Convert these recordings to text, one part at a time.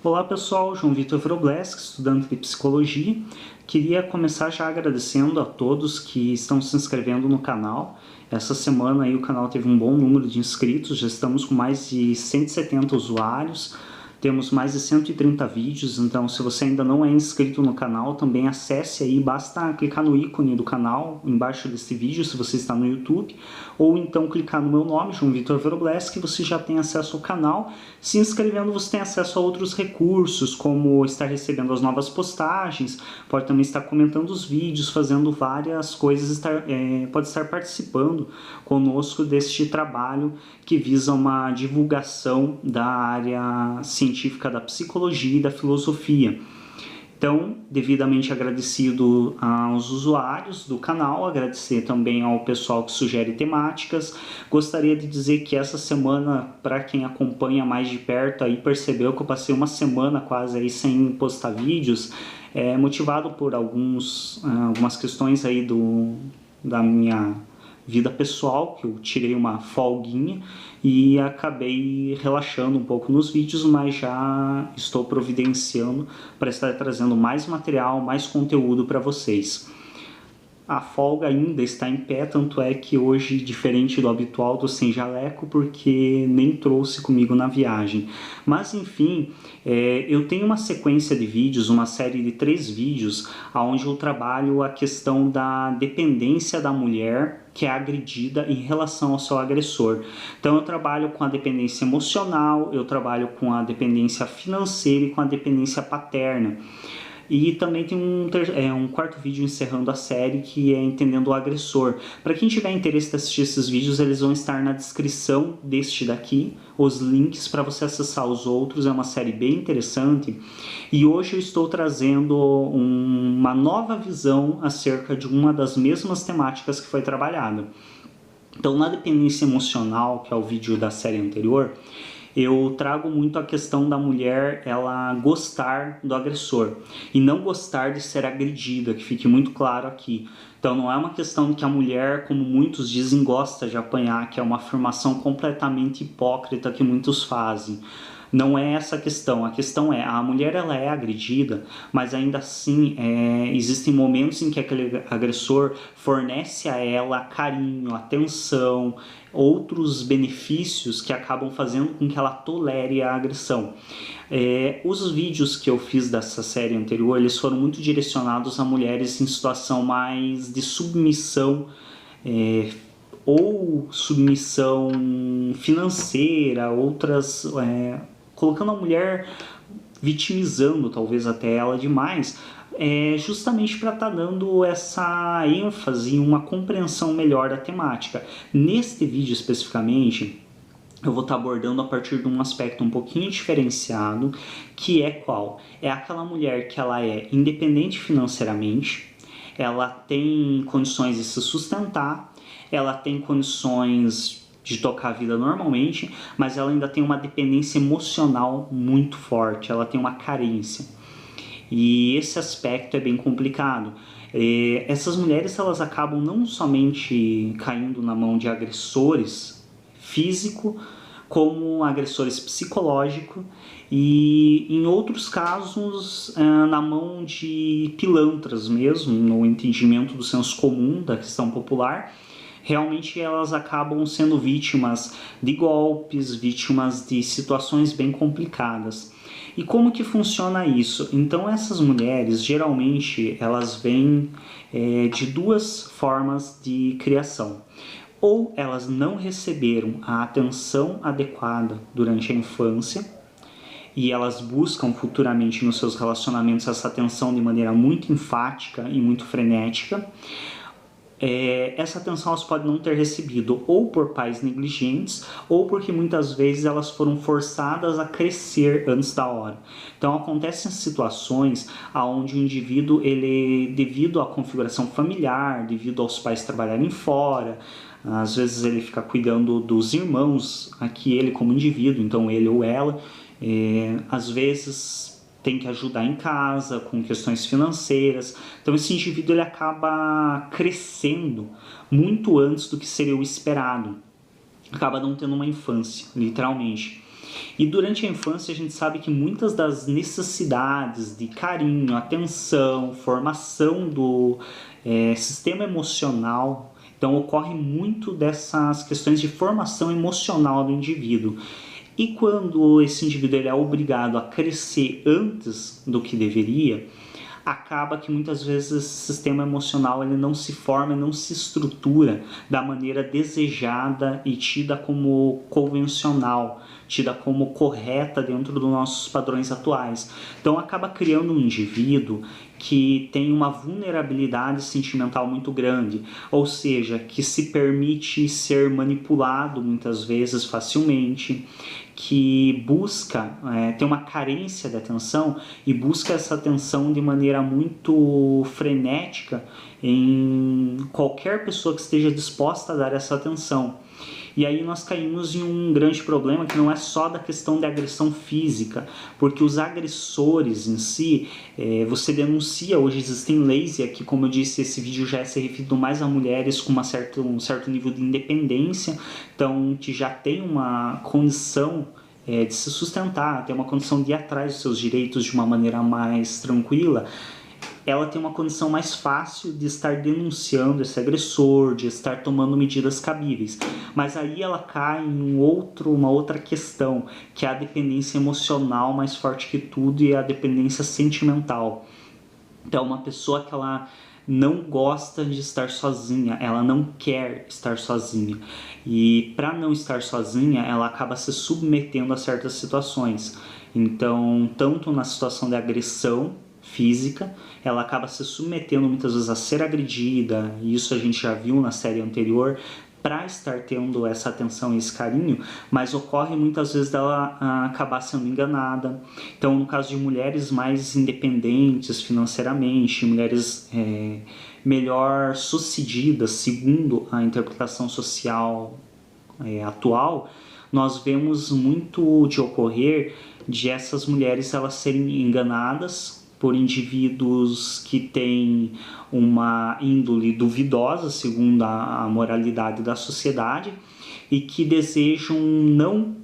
Olá pessoal, João Vitor Wrobleski, estudante de Psicologia. Queria começar já agradecendo a todos que estão se inscrevendo no canal. Essa semana aí o canal teve um bom número de inscritos, já estamos com mais de 170 usuários. Temos mais de 130 vídeos, então se você ainda não é inscrito no canal, também acesse aí, basta clicar no ícone do canal, embaixo desse vídeo, se você está no YouTube, ou então clicar no meu nome, João Vitor Wrobleski, que você já tem acesso ao canal. Se inscrevendo, você tem acesso a outros recursos, como estar recebendo as novas postagens, pode também estar comentando os vídeos, fazendo várias coisas, pode estar participando conosco deste trabalho que visa uma divulgação da área científica da psicologia e da filosofia. Então, devidamente agradecido aos usuários do canal, agradecer também ao pessoal que sugere temáticas. Gostaria de dizer que essa semana, para quem acompanha mais de perto, aí percebeu que eu passei uma semana quase aí sem postar vídeos, motivado por algumas questões aí da minha vida pessoal, que eu tirei uma folguinha e acabei relaxando um pouco nos vídeos, mas já estou providenciando para estar trazendo mais material, mais conteúdo para vocês. A folga ainda está em pé, tanto é que hoje, diferente do habitual, estou sem jaleco porque nem trouxe comigo na viagem. Mas enfim, eu tenho uma sequência de vídeos, uma série de 3 vídeos, onde eu trabalho a questão da dependência da mulher que é agredida em relação ao seu agressor. Então eu trabalho com a dependência emocional, eu trabalho com a dependência financeira e com a dependência paterna. E também tem um quarto vídeo encerrando a série, que é Entendendo o Agressor. Para quem tiver interesse em assistir esses vídeos, eles vão estar na descrição deste daqui, os links para você acessar os outros. É uma série bem interessante. E hoje eu estou trazendo uma nova visão acerca de uma das mesmas temáticas que foi trabalhada. Então, na dependência emocional, que é o vídeo da série anterior, eu trago muito a questão da mulher ela gostar do agressor e não gostar de ser agredida, que fique muito claro aqui. Então não é uma questão de que a mulher, como muitos dizem, gosta de apanhar, que é uma afirmação completamente hipócrita que muitos fazem. Não é essa a questão é, a mulher ela é agredida, mas ainda assim existem momentos em que aquele agressor fornece a ela carinho, atenção, outros benefícios que acabam fazendo com que ela tolere a agressão. Os vídeos que eu fiz dessa série anterior, eles foram muito direcionados a mulheres em situação mais de submissão, ou submissão financeira, outras... colocando a mulher, vitimizando talvez até ela demais, justamente para estar dando essa ênfase e uma compreensão melhor da temática. Neste vídeo especificamente, eu vou estar abordando a partir de um aspecto um pouquinho diferenciado, que é qual? É aquela mulher que ela é independente financeiramente, ela tem condições de se sustentar, ela tem condições de tocar a vida normalmente, mas ela ainda tem uma dependência emocional muito forte, ela tem uma carência. E esse aspecto é bem complicado. Essas mulheres elas acabam não somente caindo na mão de agressores físico, como agressores psicológicos e, em outros casos, na mão de pilantras mesmo, no entendimento do senso comum, da questão popular. Realmente elas acabam sendo vítimas de golpes, vítimas de situações bem complicadas. E como que funciona isso? Então essas mulheres, geralmente, elas vêm de 2 formas de criação. Ou elas não receberam a atenção adequada durante a infância, e elas buscam futuramente nos seus relacionamentos essa atenção de maneira muito enfática e muito frenética. Essa atenção elas podem não ter recebido ou por pais negligentes ou porque muitas vezes elas foram forçadas a crescer antes da hora. Então acontecem situações onde o indivíduo, devido à configuração familiar, devido aos pais trabalharem fora, às vezes ele fica cuidando dos irmãos, aqui ele como indivíduo, então ele ou ela, às vezes tem que ajudar em casa, com questões financeiras. Então esse indivíduo ele acaba crescendo muito antes do que seria o esperado. Acaba não tendo uma infância, literalmente. E durante a infância a gente sabe que muitas das necessidades de carinho, atenção, formação do sistema emocional, então ocorre muito dessas questões de formação emocional do indivíduo. E quando esse indivíduo ele é obrigado a crescer antes do que deveria, acaba que muitas vezes esse sistema emocional ele não se forma, não se estrutura da maneira desejada e tida como convencional, tida como correta dentro dos nossos padrões atuais. Então acaba criando um indivíduo que tem uma vulnerabilidade sentimental muito grande, ou seja, que se permite ser manipulado muitas vezes facilmente, que busca, tem uma carência de atenção e busca essa atenção de maneira muito frenética em qualquer pessoa que esteja disposta a dar essa atenção. E aí nós caímos em um grande problema que não é só da questão da agressão física, porque os agressores em si, você denuncia, hoje existem leis, e aqui como eu disse, esse vídeo já é se referido mais a mulheres com um certo nível de independência, então que já tem uma condição de se sustentar, tem uma condição de ir atrás dos seus direitos de uma maneira mais tranquila. Ela tem uma condição mais fácil de estar denunciando esse agressor, de estar tomando medidas cabíveis. Mas aí ela cai em uma outra questão, que é a dependência emocional mais forte que tudo e a dependência sentimental. Então, uma pessoa que ela não gosta de estar sozinha, ela não quer estar sozinha. E para não estar sozinha, ela acaba se submetendo a certas situações. Então, tanto na situação de agressão física, ela acaba se submetendo muitas vezes a ser agredida, e isso a gente já viu na série anterior, para estar tendo essa atenção e esse carinho, mas ocorre muitas vezes dela acabar sendo enganada. Então, no caso de mulheres mais independentes financeiramente, mulheres melhor sucedidas, segundo a interpretação social atual, nós vemos muito de ocorrer de essas mulheres elas serem enganadas por indivíduos que têm uma índole duvidosa, segundo a moralidade da sociedade, e que desejam não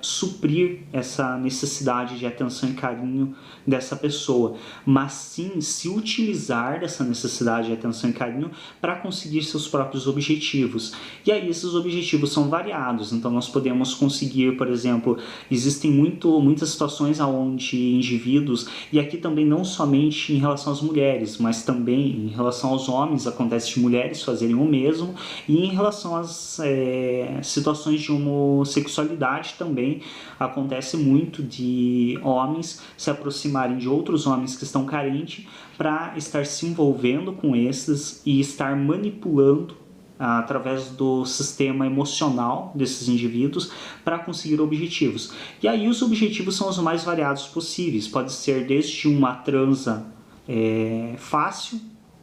suprir essa necessidade de atenção e carinho dessa pessoa, mas sim se utilizar dessa necessidade de atenção e carinho para conseguir seus próprios objetivos. E aí esses objetivos são variados, então nós podemos conseguir, por exemplo, existem muitas situações onde indivíduos, e aqui também não somente em relação às mulheres, mas também em relação aos homens, acontece de mulheres fazerem o mesmo, e em relação às situações de homossexualidade também acontece muito de homens se aproximarem de outros homens que estão carentes para estar se envolvendo com esses e estar manipulando através do sistema emocional desses indivíduos para conseguir objetivos. E aí os objetivos são os mais variados possíveis, pode ser desde uma transa fácil,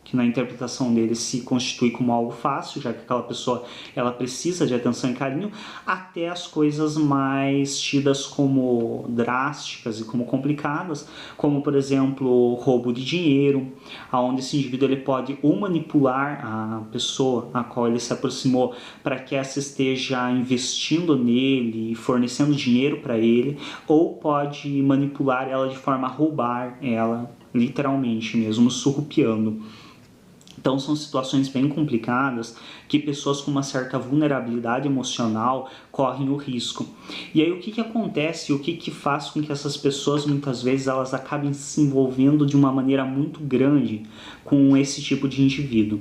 que na interpretação dele se constitui como algo fácil, já que aquela pessoa ela precisa de atenção e carinho, até as coisas mais tidas como drásticas e como complicadas, como por exemplo roubo de dinheiro, onde esse indivíduo ele pode ou manipular a pessoa a qual ele se aproximou para que essa esteja investindo nele e fornecendo dinheiro para ele, ou pode manipular ela de forma a roubar ela, literalmente mesmo, surrupiando. Então são situações bem complicadas que pessoas com uma certa vulnerabilidade emocional correm o risco. E aí o que acontece, o que faz com que essas pessoas muitas vezes elas acabem se envolvendo de uma maneira muito grande com esse tipo de indivíduo?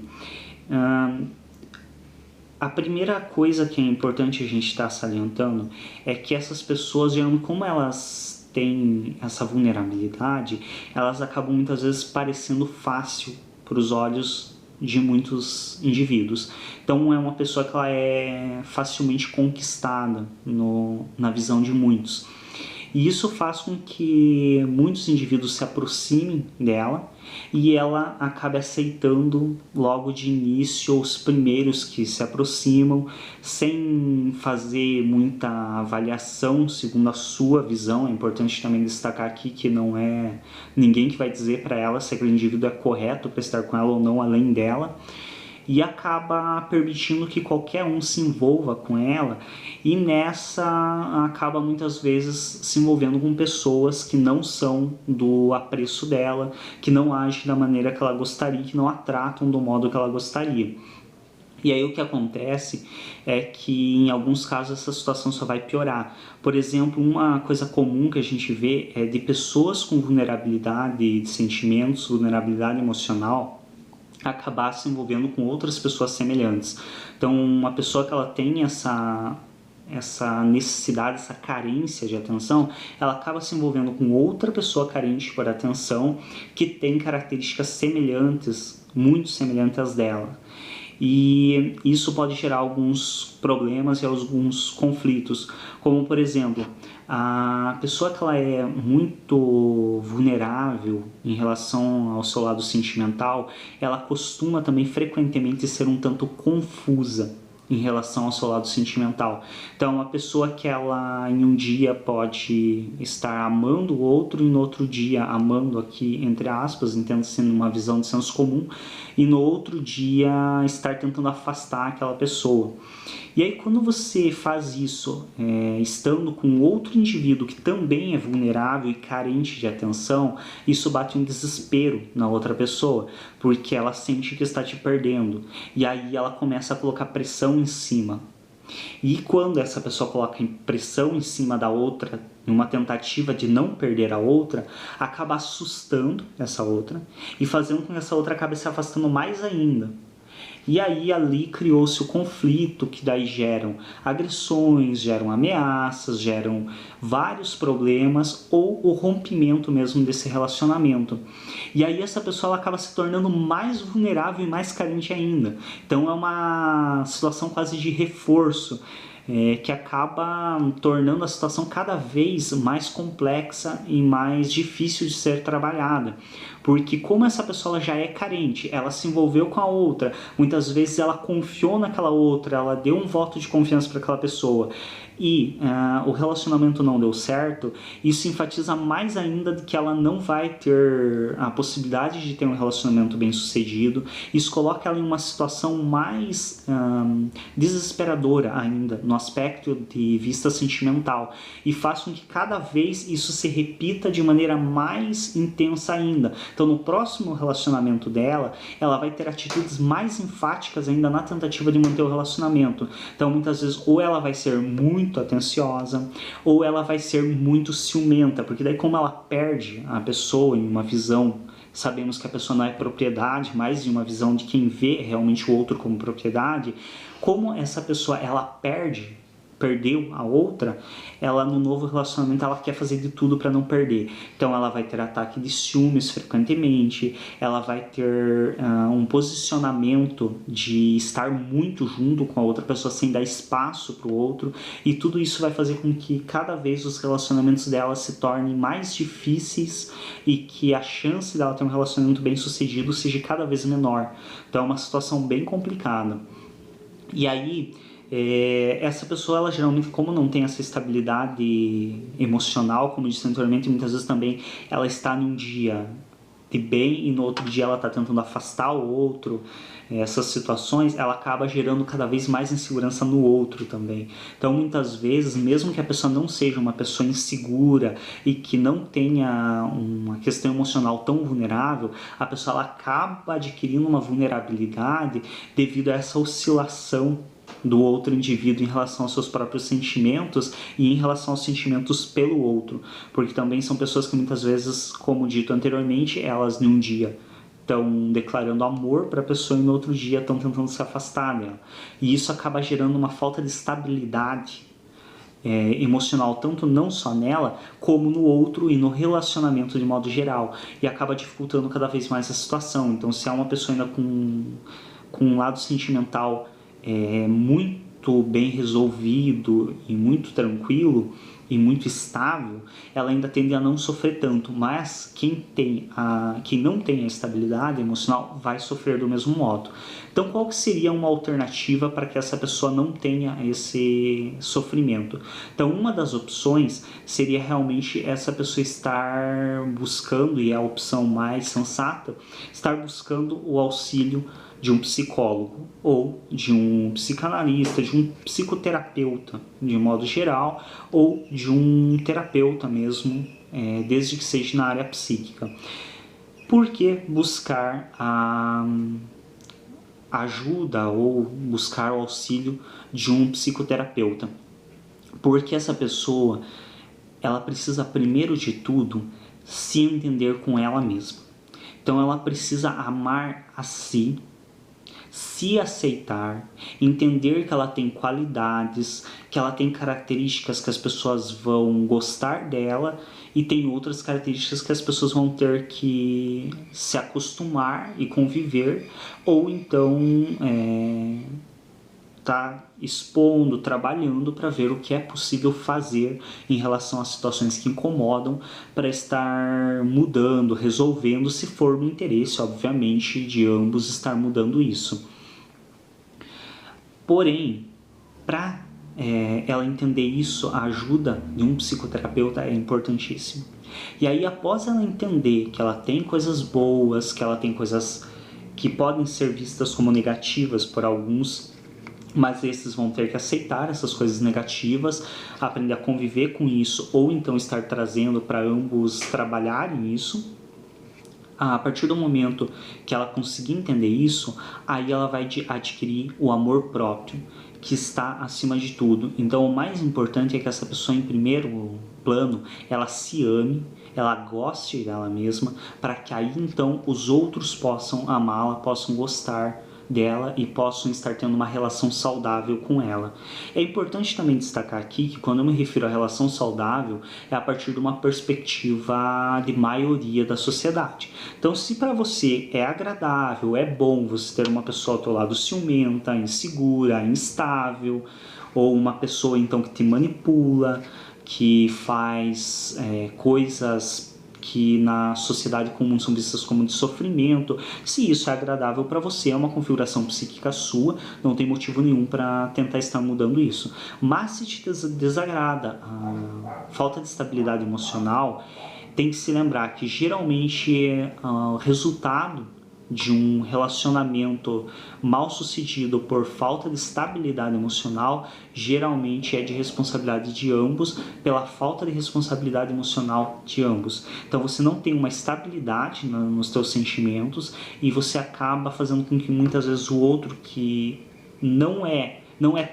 A primeira coisa que é importante a gente estar salientando é que essas pessoas, como elas têm essa vulnerabilidade, elas acabam muitas vezes parecendo fácil para os olhos de muitos indivíduos. Então é uma pessoa que ela é facilmente conquistada na visão de muitos. E isso faz com que muitos indivíduos se aproximem dela e ela acabe aceitando logo de início os primeiros que se aproximam, sem fazer muita avaliação segundo a sua visão. É importante também destacar aqui que não é ninguém que vai dizer para ela se aquele indivíduo é correto para estar com ela ou não além dela. e acaba permitindo que qualquer um se envolva com ela, e nessa acaba muitas vezes se envolvendo com pessoas que não são do apreço dela, que não agem da maneira que ela gostaria, que não a tratam do modo que ela gostaria. E aí o que acontece é que em alguns casos essa situação só vai piorar. Por exemplo, uma coisa comum que a gente vê é de pessoas com vulnerabilidade de sentimentos, vulnerabilidade emocional, acabar se envolvendo com outras pessoas semelhantes. Então, uma pessoa que ela tem essa necessidade, essa carência de atenção, ela acaba se envolvendo com outra pessoa carente por atenção, que tem características semelhantes, muito semelhantes às dela. E isso pode gerar alguns problemas e alguns conflitos, como por exemplo, a pessoa que ela é muito vulnerável em relação ao seu lado sentimental, ela costuma também frequentemente ser um tanto confusa em relação ao seu lado sentimental. Então, uma pessoa que ela em um dia pode estar amando o outro e no outro dia amando aqui, entre aspas, entenda-se numa visão de senso comum, e no outro dia estar tentando afastar aquela pessoa. E aí, quando você faz isso, estando com outro indivíduo que também é vulnerável e carente de atenção, isso bate um desespero na outra pessoa, porque ela sente que está te perdendo. E aí ela começa a colocar pressão em cima. E quando essa pessoa coloca pressão em cima da outra, em uma tentativa de não perder a outra, acaba assustando essa outra e fazendo com que essa outra acabe se afastando mais ainda. E aí ali criou-se o conflito, que daí geram agressões, geram ameaças, geram vários problemas ou o rompimento mesmo desse relacionamento. E aí essa pessoa ela acaba se tornando mais vulnerável e mais carente ainda. Então é uma situação quase de reforço, que acaba tornando a situação cada vez mais complexa e mais difícil de ser trabalhada. Porque como essa pessoa ela já é carente, ela se envolveu com a outra, muitas vezes ela confiou naquela outra, ela deu um voto de confiança para aquela pessoa, e o relacionamento não deu certo, isso enfatiza mais ainda de que ela não vai ter a possibilidade de ter um relacionamento bem sucedido. Isso coloca ela em uma situação mais desesperadora ainda, no aspecto de vista sentimental, e faz com que cada vez isso se repita de maneira mais intensa ainda. Então no próximo relacionamento dela, ela vai ter atitudes mais enfáticas ainda na tentativa de manter o relacionamento. Então muitas vezes ou ela vai ser muito atenciosa, ou ela vai ser muito ciumenta, porque daí como ela perde a pessoa em uma visão, sabemos que a pessoa não é propriedade, mas em uma visão de quem vê realmente o outro como propriedade, como essa pessoa ela perdeu a outra, ela no novo relacionamento ela quer fazer de tudo para não perder. Então ela vai ter ataque de ciúmes frequentemente, ela vai ter um posicionamento de estar muito junto com a outra pessoa sem dar espaço para o outro, e tudo isso vai fazer com que cada vez os relacionamentos dela se tornem mais difíceis e que a chance dela ter um relacionamento bem sucedido seja cada vez menor. Então é uma situação bem complicada. E aí essa pessoa, ela geralmente, como não tem essa estabilidade emocional, como disse anteriormente, muitas vezes também ela está num dia de bem e no outro dia ela está tentando afastar o outro. Essas situações, ela acaba gerando cada vez mais insegurança no outro também. Então muitas vezes, mesmo que a pessoa não seja uma pessoa insegura e que não tenha uma questão emocional tão vulnerável, a pessoa ela acaba adquirindo uma vulnerabilidade devido a essa oscilação do outro indivíduo em relação aos seus próprios sentimentos e em relação aos sentimentos pelo outro, porque também são pessoas que muitas vezes, como dito anteriormente, elas num dia estão declarando amor para a pessoa e no outro dia estão tentando se afastar dela, e isso acaba gerando uma falta de estabilidade emocional, tanto não só nela, como no outro e no relacionamento de modo geral, e acaba dificultando cada vez mais a situação. Então se é uma pessoa ainda com um lado sentimental muito bem resolvido e muito tranquilo e muito estável, ela ainda tende a não sofrer tanto, mas quem não tem a estabilidade emocional vai sofrer do mesmo modo. Então qual que seria uma alternativa para que essa pessoa não tenha esse sofrimento? Então uma das opções seria realmente essa pessoa estar buscando, e é a opção mais sensata, estar buscando o auxílio de um psicólogo ou de um psicanalista, de um psicoterapeuta de modo geral, ou de um terapeuta mesmo, desde que seja na área psíquica. Por que buscar a ajuda ou buscar o auxílio de um psicoterapeuta? Porque essa pessoa, ela precisa primeiro de tudo se entender com ela mesma. Então ela precisa amar a si, se aceitar, entender que ela tem qualidades, que ela tem características que as pessoas vão gostar dela e tem outras características que as pessoas vão ter que se acostumar e conviver, ou então tá expondo, trabalhando para ver o que é possível fazer em relação às situações que incomodam, para estar mudando, resolvendo, se for do interesse, obviamente, de ambos estar mudando isso. Porém, para ela entender isso, a ajuda de um psicoterapeuta é importantíssima. E aí, após ela entender que ela tem coisas boas, que ela tem coisas que podem ser vistas como negativas por alguns, mas esses vão ter que aceitar essas coisas negativas, aprender a conviver com isso, ou então estar trazendo para ambos trabalharem isso. A partir do momento que ela conseguir entender isso, aí ela vai adquirir o amor próprio, que está acima de tudo. Então o mais importante é que essa pessoa, em primeiro plano, ela se ame, ela goste dela mesma, para que aí então os outros possam amá-la, possam gostar dela e possam estar tendo uma relação saudável com ela. É importante também destacar aqui que quando eu me refiro à relação saudável, é a partir de uma perspectiva de maioria da sociedade. Então, se para você é agradável, é bom você ter uma pessoa ao teu lado ciumenta, insegura, instável, ou uma pessoa então que te manipula, que faz coisas que na sociedade comum são vistas como de sofrimento, se isso é agradável para você, é uma configuração psíquica sua, não tem motivo nenhum para tentar estar mudando isso. Mas se te desagrada a falta de estabilidade emocional, tem que se lembrar que geralmente o resultado de um relacionamento mal sucedido por falta de estabilidade emocional geralmente é de responsabilidade de ambos, pela falta de responsabilidade emocional de ambos. Então você não tem uma estabilidade nos teus sentimentos e você acaba fazendo com que muitas vezes o outro, que não é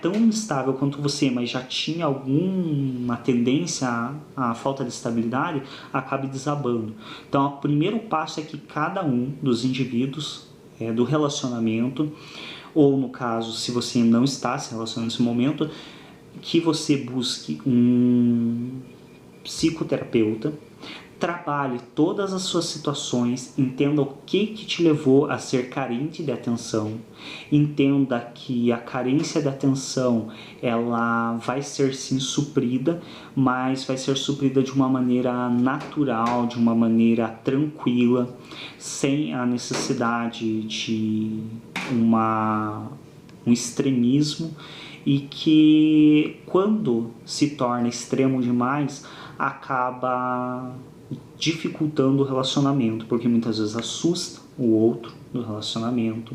tão instável quanto você, mas já tinha alguma tendência à falta de estabilidade, acabe desabando. Então, o primeiro passo é que cada um dos indivíduos do relacionamento, ou no caso, se você não está se relacionando nesse momento, que você busque um psicoterapeuta, trabalhe todas as suas situações, entenda o que te levou a ser carente de atenção, entenda que a carência de atenção ela vai ser sim suprida, mas vai ser suprida de uma maneira natural, de uma maneira tranquila, sem a necessidade de um extremismo, e que quando se torna extremo demais acaba dificultando o relacionamento, porque muitas vezes assusta o outro do relacionamento,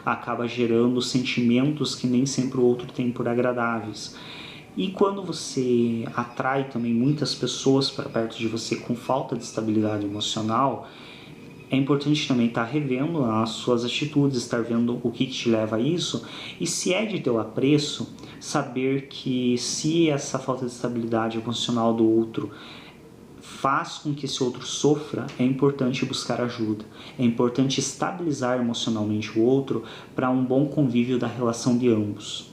acaba gerando sentimentos que nem sempre o outro tem por agradáveis. E quando você atrai também muitas pessoas para perto de você com falta de estabilidade emocional, é importante também estar revendo as suas atitudes, estar vendo o que te leva a isso, e se é de teu apreço, saber que se essa falta de estabilidade emocional do outro faz com que esse outro sofra, é importante buscar ajuda. É importante estabilizar emocionalmente o outro para um bom convívio da relação de ambos.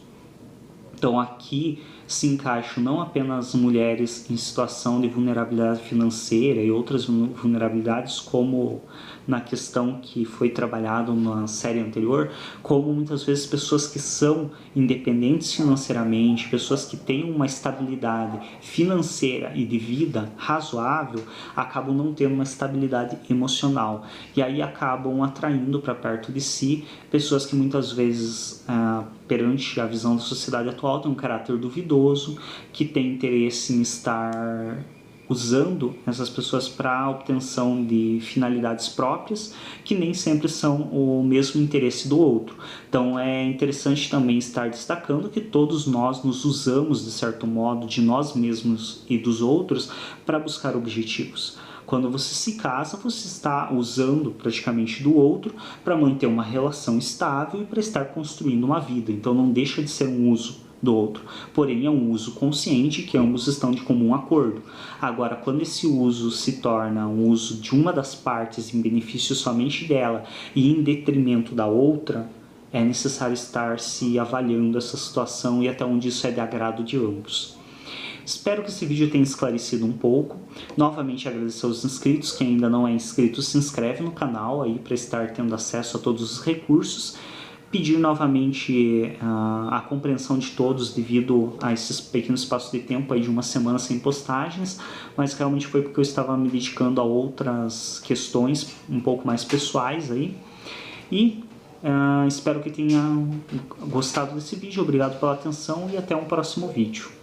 Então aqui se encaixam não apenas mulheres em situação de vulnerabilidade financeira e outras vulnerabilidades, como na questão que foi trabalhado na série anterior, como muitas vezes pessoas que são independentes financeiramente, pessoas que têm uma estabilidade financeira e de vida razoável, acabam não tendo uma estabilidade emocional, e aí acabam atraindo para perto de si pessoas que muitas vezes, perante a visão da sociedade atual, têm um caráter duvidoso, que tem interesse em estar usando essas pessoas para a obtenção de finalidades próprias, que nem sempre são o mesmo interesse do outro. Então é interessante também estar destacando que todos nós nos usamos, de certo modo, de nós mesmos e dos outros para buscar objetivos. Quando você se casa, você está usando praticamente do outro para manter uma relação estável e para estar construindo uma vida. Então não deixa de ser um uso do outro, porém é um uso consciente que ambos estão de comum acordo. Agora, quando esse uso se torna um uso de uma das partes em benefício somente dela e em detrimento da outra, é necessário estar se avaliando essa situação e até onde isso é de agrado de ambos. Espero que esse vídeo tenha esclarecido um pouco. Novamente agradecer aos inscritos. Quem ainda não é inscrito, se inscreve no canal aí para estar tendo acesso a todos os recursos. Pedir novamente a compreensão de todos devido a esses pequenos espaços de tempo aí de uma semana sem postagens, mas realmente foi porque eu estava me dedicando a outras questões um pouco mais pessoais aí. E espero que tenham gostado desse vídeo. Obrigado pela atenção e até um próximo vídeo.